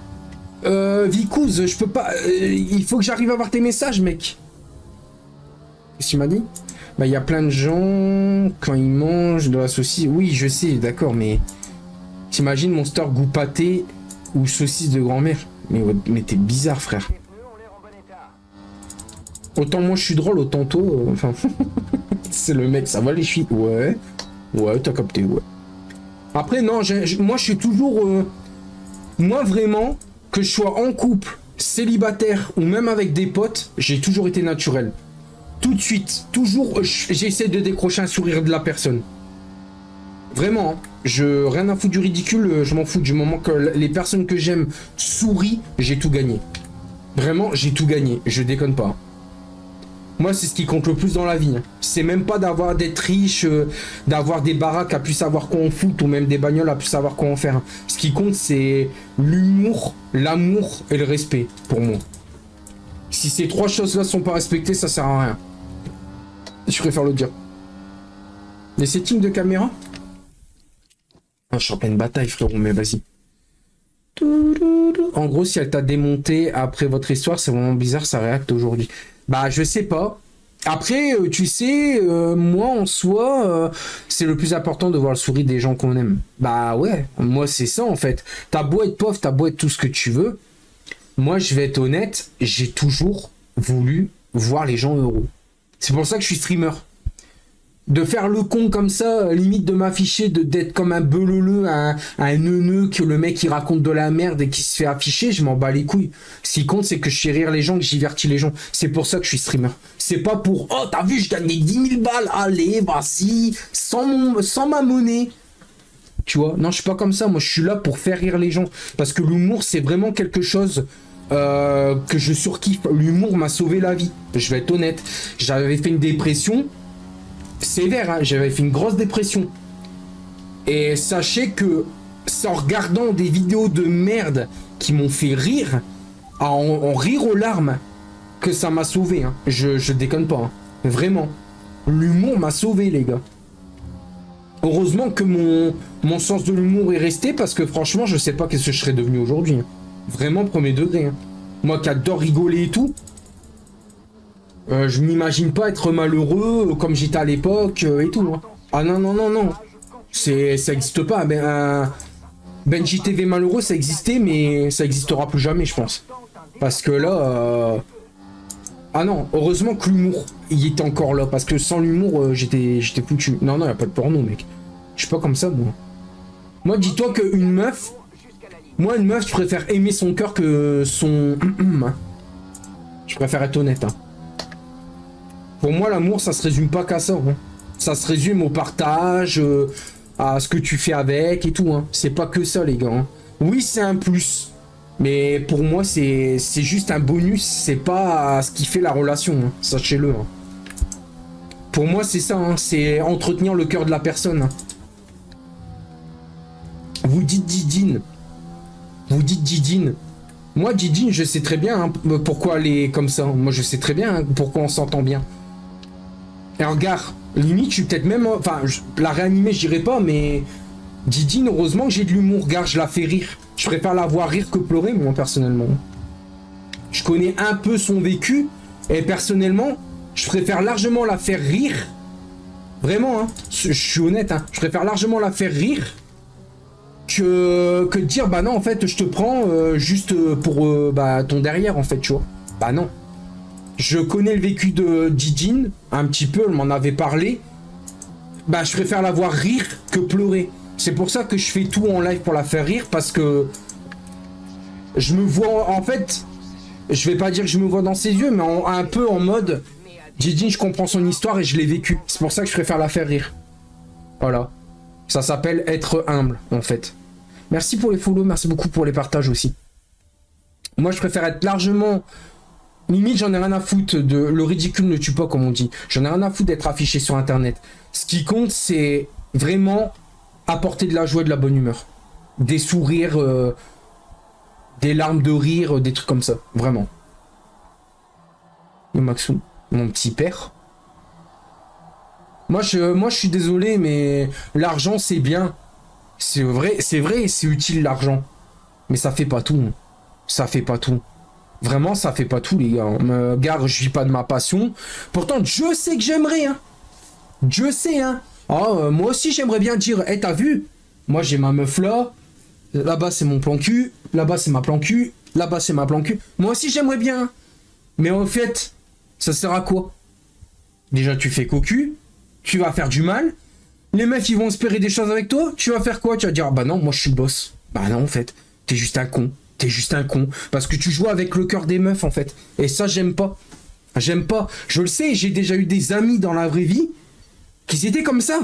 [SPEAKER 2] Vicouze, je peux pas... il faut que j'arrive à voir tes messages, mec. Qu'est-ce que tu m'as dit? Bah, il y a plein de gens, quand ils mangent de la saucisse... Oui, je sais, d'accord, mais... T'imagines Monster goût pâté ou saucisse de grand-mère? Mais t'es bizarre, frère. Autant moi je suis drôle, autant toi... Enfin... C'est le mec, ça va les chevilles? Ouais. Ouais, t'as capté, ouais. Après, non, moi je suis toujours... Moi, vraiment, que je sois en couple, célibataire ou même avec des potes, j'ai toujours été naturel. Tout de suite, toujours, j'essaie de décrocher un sourire de la personne. Vraiment, hein. Rien à foutre du ridicule, je m'en fous. Du moment que les personnes que j'aime sourient, j'ai tout gagné. Vraiment, j'ai tout gagné, je déconne pas. Moi, c'est ce qui compte le plus dans la vie. Hein. C'est même pas d'être riche, d'avoir des baraques à plus savoir quoi en foutre, ou même des bagnoles à plus savoir quoi en faire. Hein. Ce qui compte, c'est l'humour, l'amour et le respect, pour moi. Si ces trois choses-là sont pas respectées, ça sert à rien. Je préfère le dire. Les settings de caméra? Ah, je suis en pleine bataille, frérot, mais vas-y. En gros, si elle t'a démonté après votre histoire, c'est vraiment bizarre, ça réacte aujourd'hui. Bah, je sais pas. Après, tu sais, moi, en soi, c'est le plus important de voir le sourire des gens qu'on aime. Bah ouais, moi, c'est ça, en fait. T'as beau être pauvre, t'as beau être tout ce que tu veux. Moi, je vais être honnête, j'ai toujours voulu voir les gens heureux. C'est pour ça que je suis streamer. De faire le con comme ça, limite de m'afficher, d'être comme un beleleu, un neuneu, que le mec il raconte de la merde et qui se fait afficher, je m'en bats les couilles. Ce qui compte, c'est que je fais rire les gens, que j'avertis les gens. C'est pour ça que je suis streamer. C'est pas pour, oh t'as vu, je gagnais 10 000 balles, allez, vas-y, sans ma monnaie. Tu vois, non, je suis pas comme ça, moi je suis là pour faire rire les gens. Parce que l'humour, c'est vraiment quelque chose que je surkiffe. L'humour m'a sauvé la vie, je vais être honnête. J'avais fait une dépression sévère, hein. J'avais fait une grosse dépression. Et sachez que c'est en regardant des vidéos de merde qui m'ont fait rire, en rire aux larmes, que ça m'a sauvé. Hein. Je déconne pas. Hein. Vraiment. L'humour m'a sauvé, les gars. Heureusement que mon sens de l'humour est resté, parce que franchement, je sais pas qu'est-ce que je serais devenu aujourd'hui. Hein. Vraiment premier degré. Hein. Moi qui adore rigoler et tout, je m'imagine pas être malheureux comme j'étais à l'époque et tout. Hein. Ah non, non, non, non. Ça existe pas. Benji TV malheureux, ça existait, mais ça existera plus jamais, je pense. Parce que là... Ah non, heureusement que l'humour, il était encore là. Parce que sans l'humour, j'étais foutu. Non, non, y a pas de porno, mec. Je suis pas comme ça, moi. Moi, dis-toi qu'une meuf... Moi, une meuf, je préfère aimer son cœur que son... Je préfère être honnête, hein. Pour moi, l'amour, ça se résume pas qu'à ça. Hein. Ça se résume au partage, à ce que tu fais avec et tout. Hein. C'est pas que ça, les gars. Hein. Oui, c'est un plus. Mais pour moi, c'est juste un bonus. C'est pas ce qui fait la relation. Hein. Sachez-le. Hein. Pour moi, c'est ça. Hein. C'est entretenir le cœur de la personne. Hein. Vous dites Didine. Vous dites Didine. Moi, Didine, je sais très bien hein, pourquoi elle est comme ça. Moi, je sais très bien hein, pourquoi on s'entend bien. Et regarde, limite, je suis peut-être même... Enfin, la réanimer, je dirais pas, mais... Didine, heureusement que j'ai de l'humour. Regarde, je la fais rire. Je préfère la voir rire que pleurer, moi, personnellement. Je connais un peu son vécu. Et personnellement, je préfère largement la faire rire. Vraiment, hein. Je suis honnête, hein. Je préfère largement la faire rire que de dire, bah non, en fait, je te prends juste pour ton derrière, en fait, tu vois. Bah non. Je connais le vécu de Didine, un petit peu, elle m'en avait parlé. Bah, je préfère la voir rire que pleurer. C'est pour ça que je fais tout en live pour la faire rire, parce que je me vois, en fait, je vais pas dire que je me vois dans ses yeux, mais un peu en mode, Didine, je comprends son histoire et je l'ai vécu. C'est pour ça que je préfère la faire rire. Voilà. Ça s'appelle être humble, en fait. Merci pour les follow, merci beaucoup pour les partages aussi. Moi, je préfère être largement... Limite, j'en ai rien à foutre de... Le ridicule ne tue pas, comme on dit. J'en ai rien à foutre d'être affiché sur Internet. Ce qui compte, c'est vraiment apporter de la joie et de la bonne humeur. Des sourires, des larmes de rire, des trucs comme ça. Vraiment. Et Maxou, mon petit père. Moi, je suis désolé, mais l'argent, c'est bien. C'est vrai, c'est utile, l'argent. Mais ça fait pas tout. Ça fait pas tout. Vraiment, ça fait pas tout, les gars. Gare, je vis pas de ma passion. Pourtant, Dieu sait que j'aimerais, hein. Dieu sait, hein. Oh, moi aussi, j'aimerais bien dire, hey, t'as vu? Moi, j'ai ma meuf là. Là-bas, c'est mon plan cul. Là-bas, c'est ma plan cul. Là-bas, c'est ma plan cul. Moi aussi, j'aimerais bien. Hein. Mais en fait, ça sert à quoi? Déjà, tu fais cocu. Tu vas faire du mal. Les meufs, ils vont espérer des choses avec toi. Tu vas faire quoi? Tu vas dire, ah bah non, moi, je suis le boss. Bah non, en fait, t'es juste un con. T'es juste un con. Parce que tu joues avec le cœur des meufs, en fait. Et ça, j'aime pas. J'aime pas. Je le sais, j'ai déjà eu des amis dans la vraie vie qui étaient comme ça.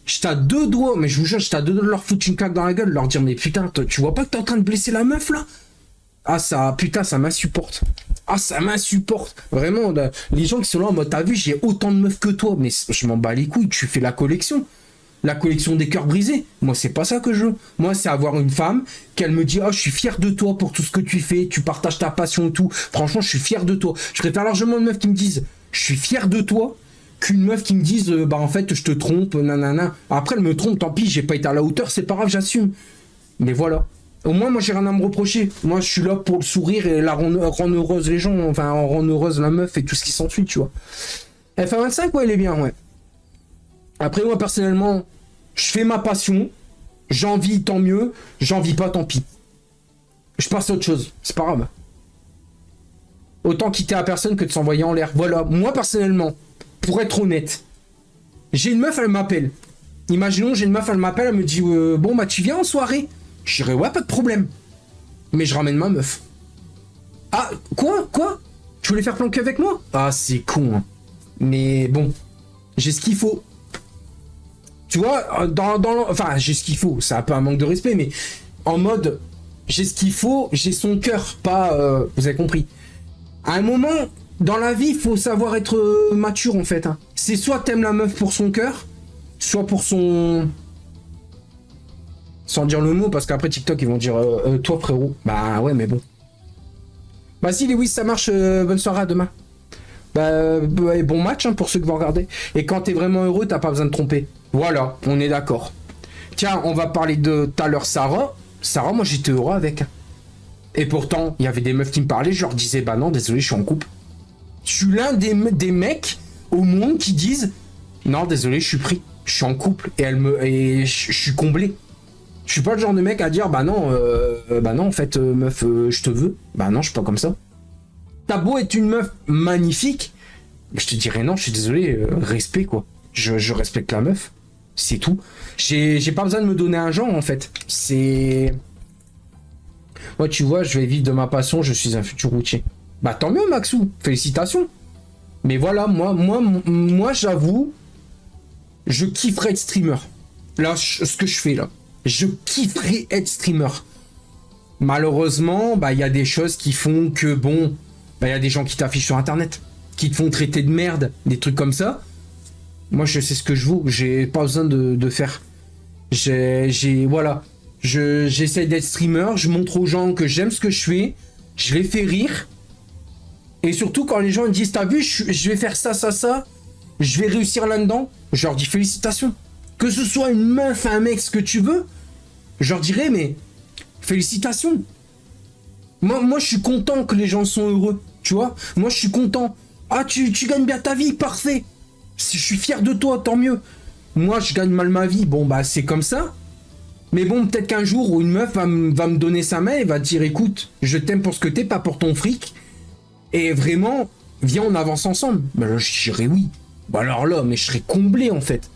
[SPEAKER 2] J'étais à deux doigts, mais je vous jure, j'étais à deux doigts de leur foutre une claque dans la gueule, leur dire, mais putain, tu vois pas que t'es en train de blesser la meuf, là? Ah, ça, putain, ça m'insupporte. Ah, ça m'insupporte. Vraiment, là, les gens qui sont là en mode, t'as vu, j'ai autant de meufs que toi, mais je m'en bats les couilles, tu fais la collection. La collection des cœurs brisés. Moi, c'est pas ça que je veux. Moi, c'est avoir une femme qu'elle me dit, oh, je suis fier de toi pour tout ce que tu fais, tu partages ta passion et tout. Franchement, je suis fier de toi. Je préfère largement une meuf qui me dise, je suis fier de toi, qu'une meuf qui me dise, bah, en fait, je te trompe, nanana. Après, elle me trompe, tant pis, j'ai pas été à la hauteur, c'est pas grave, j'assume. Mais voilà. Au moins, moi, j'ai rien à me reprocher. Moi, je suis là pour le sourire et la rendre heureuse les gens, enfin, rendre heureuse la meuf et tout ce qui s'ensuit, tu vois. F25, ouais, elle est bien, ouais. Après, moi, personnellement, je fais ma passion. J'en vis, tant mieux. J'en vis pas, tant pis. Je passe à autre chose. C'est pas grave. Autant quitter la personne que de s'envoyer en l'air. Voilà. Moi, personnellement, pour être honnête, j'ai une meuf, elle m'appelle. Imaginons, j'ai une meuf, elle m'appelle, elle me dit bon, bah, tu viens en soirée? Je dirais ouais, pas de problème. Mais je ramène ma meuf. Ah, quoi? Tu voulais faire planquer avec moi? Ah, c'est con, hein. Mais bon, j'ai ce qu'il faut. Tu vois, enfin, j'ai ce qu'il faut. C'est un peu un manque de respect, mais en mode, j'ai ce qu'il faut, j'ai son cœur, pas... vous avez compris. À un moment, dans la vie, il faut savoir être mature, en fait. Hein. C'est soit t'aimes la meuf pour son cœur, soit pour son... Sans dire le mot, parce qu'après TikTok, ils vont dire toi, frérot. Bah ouais, mais bon. Bah si, Lewis, ça marche. Bonne soirée, à demain. Bah, bon match hein, pour ceux qui vont regarder. Et quand t'es vraiment heureux, t'as pas besoin de tromper. Voilà, on est d'accord. Tiens, on va parler de tout à l'heure Sarah. Sarah, moi j'étais heureux avec. Et pourtant, il y avait des meufs qui me parlaient, je leur disais, bah non, désolé, je suis en couple. Je suis l'un des mecs au monde qui disent, non, désolé, je suis pris, je suis en couple. Et je suis comblé. Je suis pas le genre de mec à dire, bah non, en fait, meuf, je te veux. Bah non, je suis pas comme ça. T'as beau être une meuf magnifique, je te dirais non, je suis désolé, respect quoi. Je respecte la meuf, c'est tout. J'ai pas besoin de me donner un genre en fait. C'est... Moi tu vois, je vais vivre de ma passion, je suis un futur routier. Bah tant mieux Maxou, félicitations. Mais voilà, moi j'avoue, je kifferais être streamer. Là, ce que je fais là, je kifferais être streamer. Malheureusement, bah il y a des choses qui font que bon... Bah, y a des gens qui t'affichent sur internet, qui te font traiter de merde, des trucs comme ça. Moi, je sais ce que je vaux, j'ai pas besoin de faire. Voilà. J'essaie d'être streamer, je montre aux gens que j'aime ce que je fais, je les fais rire. Et surtout, quand les gens me disent, t'as vu, je vais faire ça, je vais réussir là-dedans, je leur dis félicitations. Que ce soit une meuf, un mec, ce que tu veux, je leur dirais, mais félicitations. Moi, je suis content que les gens sont heureux, tu vois. Moi, je suis content. Ah, tu gagnes bien ta vie, parfait. Je suis fier de toi, tant mieux. Moi, je gagne mal ma vie, bon, bah, c'est comme ça. Mais bon, peut-être qu'un jour, où une meuf va me donner sa main et va dire, écoute, je t'aime pour ce que t'es, pas pour ton fric. Et vraiment, viens, on avance ensemble. Bah là, je dirais oui. Bah alors là, mais je serais comblé, en fait.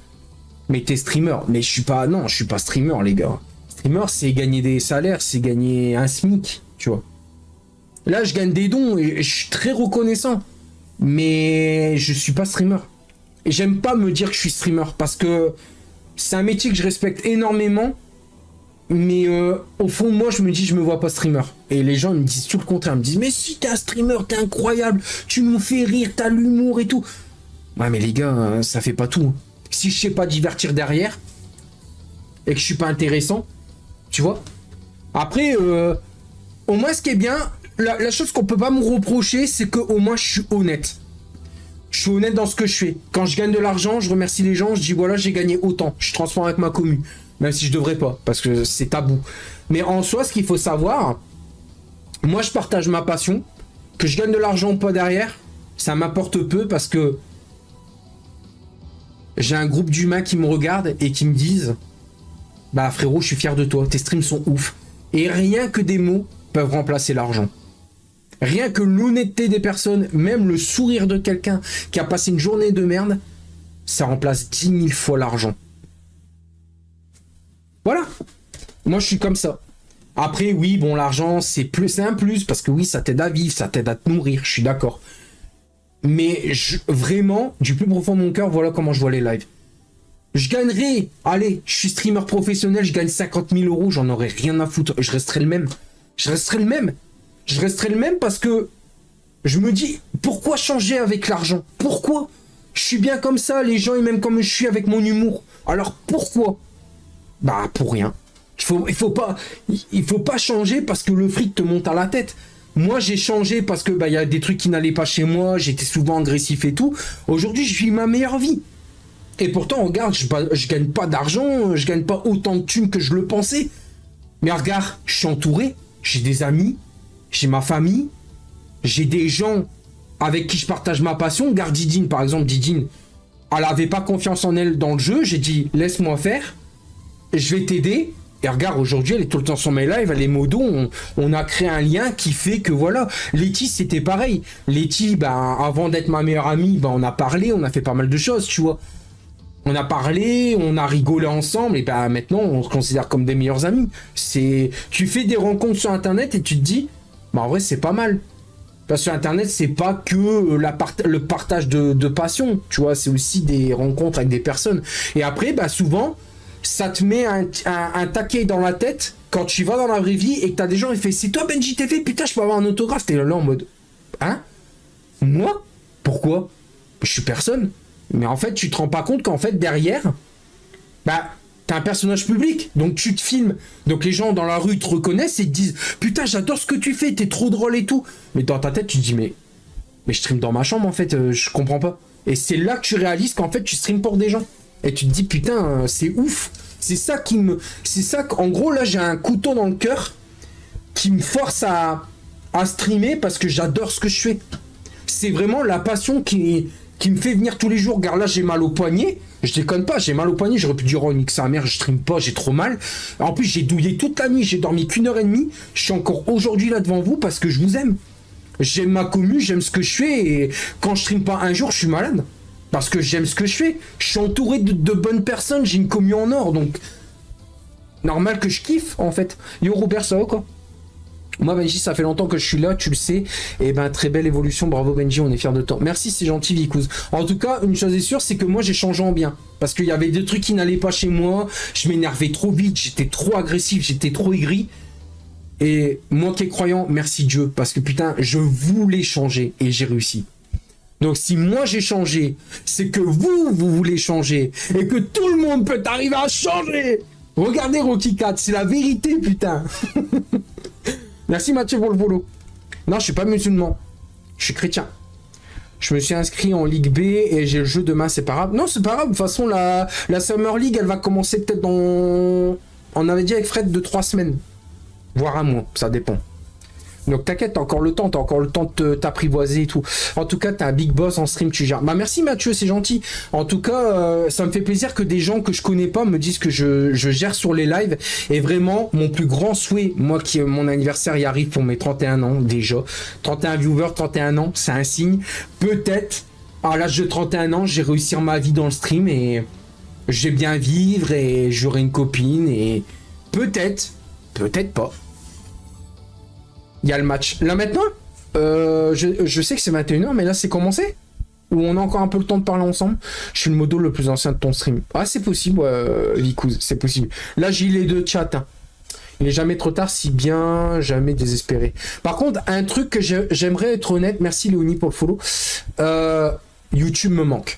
[SPEAKER 2] Mais t'es streamer. Mais je suis pas streamer, les gars. Streamer, c'est gagner des salaires, c'est gagner un SMIC, tu vois. Là, je gagne des dons et je suis très reconnaissant. Mais je suis pas streamer. Et j'aime pas me dire que je suis streamer parce que c'est un métier que je respecte énormément. Mais au fond, moi, je me dis, je me vois pas streamer. Et les gens me disent tout le contraire. Ils me disent, mais si t'es un streamer, t'es incroyable. Tu nous fais rire, t'as l'humour et tout. Ouais, mais les gars, ça fait pas tout. Si je sais pas divertir derrière et que je suis pas intéressant, tu vois. Après, au moins, ce qui est bien... La chose qu'on peut pas me reprocher, c'est que au moins je suis honnête. Je suis honnête dans ce que je fais. Quand je gagne de l'argent, je remercie les gens, je dis voilà, j'ai gagné autant. Je transforme avec ma commu. Même si je devrais pas, parce que c'est tabou. Mais en soi, ce qu'il faut savoir, moi je partage ma passion, que je gagne de l'argent ou pas derrière, ça m'apporte peu parce que j'ai un groupe d'humains qui me regardent et qui me disent bah frérot, je suis fier de toi, tes streams sont ouf. Et rien que des mots peuvent remplacer l'argent. Rien que l'honnêteté des personnes, même le sourire de quelqu'un qui a passé une journée de merde, ça remplace 10 000 fois l'argent. Voilà. Moi, je suis comme ça. Après, oui, bon, l'argent, c'est un plus, parce que oui, ça t'aide à vivre, ça t'aide à te nourrir, je suis d'accord. Mais vraiment, du plus profond de mon cœur, voilà comment je vois les lives. Je gagnerai, allez, je suis streamer professionnel, je gagne 50 000 euros, j'en aurais rien à foutre, je resterai le même. Je resterai le même parce que je me dis, pourquoi changer avec l'argent? Pourquoi? Je suis bien comme ça, les gens ils m'aiment comme je suis avec mon humour. Alors pourquoi? Bah pour rien. Il faut pas changer parce que le fric te monte à la tête. Moi j'ai changé parce que bah il y a des trucs qui n'allaient pas chez moi, j'étais souvent agressif et tout. Aujourd'hui je vis ma meilleure vie. Et pourtant regarde, je gagne pas d'argent, je gagne pas autant de thunes que je le pensais. Mais regarde, je suis entouré, j'ai des amis, j'ai ma famille, j'ai des gens avec qui je partage ma passion. Regarde Didine par exemple, Didine, elle avait pas confiance en elle dans le jeu, j'ai dit laisse-moi faire, je vais t'aider. Et regarde, aujourd'hui, elle est tout le temps sur mes lives, elle est modo, on a créé un lien qui fait que voilà. Letty, c'était pareil. Letty, ben, avant d'être ma meilleure amie, ben, on a parlé, on a fait pas mal de choses, tu vois. On a parlé, on a rigolé ensemble, et ben maintenant, on se considère comme des meilleurs amis. Tu fais des rencontres sur Internet et tu te dis, bah en vrai, c'est pas mal. Parce que sur Internet, c'est pas que le partage de passion, tu vois, c'est aussi des rencontres avec des personnes. Et après, bah souvent, ça te met un taquet dans la tête quand tu vas dans la vraie vie et que t'as des gens qui font c'est toi Benji TV, putain je peux avoir un autographe. T'es là en mode hein? Moi? Pourquoi? Je suis personne. Mais en fait tu te rends pas compte qu'en fait derrière bah t'es un personnage public, donc tu te filmes, donc les gens dans la rue te reconnaissent et te disent putain j'adore ce que tu fais, t'es trop drôle et tout. Mais dans ta tête tu te dis mais je stream dans ma chambre en fait, je comprends pas. Et c'est là que tu réalises qu'en fait tu stream pour des gens. Et tu te dis putain c'est ouf. C'est ça qu'en gros là j'ai un couteau dans le cœur qui me force à streamer parce que j'adore ce que je fais. C'est vraiment la passion qui me fait venir tous les jours. Regarde là j'ai mal au poignet. Je déconne pas, j'ai mal au poignet, j'aurais pu dire oh nique sa mère, je stream pas, j'ai trop mal. En plus j'ai douillé toute la nuit, j'ai dormi qu'1h30. Je suis encore aujourd'hui là devant vous parce que je vous aime. J'aime ma commu, j'aime ce que je fais et quand je stream pas un jour je suis malade. Parce que j'aime ce que je fais. Je suis entouré de bonnes personnes. J'ai une commu en or. Donc, normal que je kiffe, en fait. Yo, Robert, ça va quoi? Moi, Benji, ça fait longtemps que je suis là, tu le sais. Et ben, très belle évolution. Bravo, Benji, on est fiers de toi. Merci, c'est gentil, Vicous. En tout cas, une chose est sûre, c'est que moi, j'ai changé en bien. Parce qu'il y avait des trucs qui n'allaient pas chez moi. Je m'énervais trop vite. J'étais trop agressif. J'étais trop aigri. Et moi qui est croyant, merci Dieu. Parce que putain, je voulais changer. Et j'ai réussi. Donc si moi j'ai changé, c'est que vous voulez changer. Et que tout le monde peut arriver à changer. Regardez Rocky 4, c'est la vérité putain. Merci Mathieu pour le boulot. Non, je suis pas musulman. Je suis chrétien. Je me suis inscrit en Ligue B et j'ai le jeu demain, c'est pas grave. Non, c'est pas grave, de toute façon la Summer League, elle va commencer peut-être dans... On avait dit avec Fred de 3 semaines. Voire un mois, ça dépend. Donc t'inquiète, t'as encore le temps de t'apprivoiser et tout. En tout cas, t'es un big boss en stream, tu gères. Bah merci Mathieu, c'est gentil. En tout cas, ça me fait plaisir que des gens que je connais pas me disent que je gère sur les lives. Et vraiment, mon plus grand souhait, moi qui mon anniversaire y arrive pour mes 31 ans déjà. 31 viewers, 31 ans, c'est un signe. Peut-être, à l'âge de 31 ans, j'ai réussi ma vie dans le stream et je vais bien vivre et j'aurai une copine et peut-être pas. Il y a le match. Là maintenant, je sais que c'est 21h, mais là c'est commencé? Ou on a encore un peu le temps de parler ensemble? Je suis le modo le plus ancien de ton stream. Ah c'est possible, Vicous, c'est possible. Là j'ai les deux chats. Hein. Il n'est jamais trop tard, si bien jamais désespéré. Par contre, un truc que j'aimerais être honnête, merci Léonie pour le follow. YouTube me manque.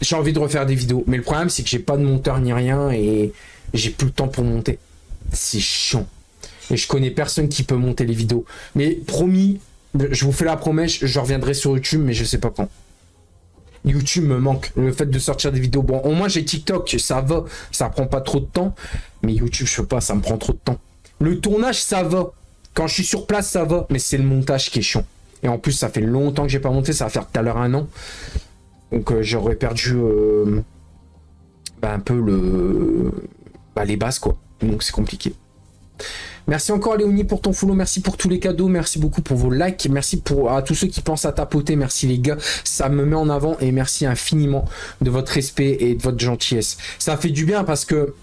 [SPEAKER 2] J'ai envie de refaire des vidéos. Mais le problème c'est que j'ai pas de monteur ni rien et j'ai plus le temps pour monter. C'est chiant. Et je connais personne qui peut monter les vidéos. Mais promis, je vous fais la promesse, je reviendrai sur YouTube, mais je sais pas quand. YouTube me manque. Le fait de sortir des vidéos. Bon, au moins j'ai TikTok, ça va. Ça prend pas trop de temps. Mais YouTube, je sais pas, ça me prend trop de temps. Le tournage, ça va. Quand je suis sur place, ça va, mais c'est le montage qui est chiant. Et en plus, ça fait longtemps que j'ai pas monté, ça va faire tout à l'heure 1 an. Donc j'aurais perdu un peu les bases, quoi. Donc c'est compliqué. Merci encore Léonie pour ton follow, merci pour tous les cadeaux, merci beaucoup pour vos likes, merci à tous ceux qui pensent à tapoter, merci les gars, ça me met en avant et merci infiniment de votre respect et de votre gentillesse. Ça fait du bien parce que,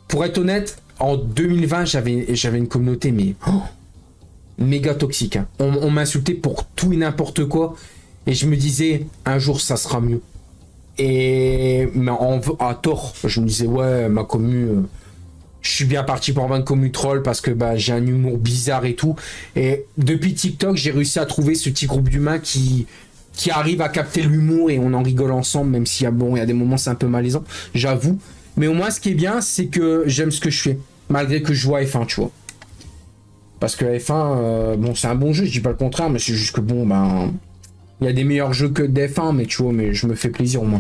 [SPEAKER 2] pour être honnête, en 2020 j'avais une communauté mais méga toxique. Hein. On m'insultait pour tout et n'importe quoi et je me disais un jour ça sera mieux. Et mais à tort, je me disais ouais ma commu... je suis bien parti pour avoir une commu troll parce que j'ai un humour bizarre et tout. Et depuis TikTok, j'ai réussi à trouver ce petit groupe d'humains qui arrive à capter l'humour et on en rigole ensemble, même s'il y a des moments c'est un peu malaisant, j'avoue. Mais au moins, ce qui est bien, c'est que j'aime ce que je fais, malgré que je joue à F1, tu vois. Parce que F1, c'est un bon jeu, je dis pas le contraire, mais c'est juste que il y a des meilleurs jeux que d'F1, mais tu vois, mais je me fais plaisir au moins.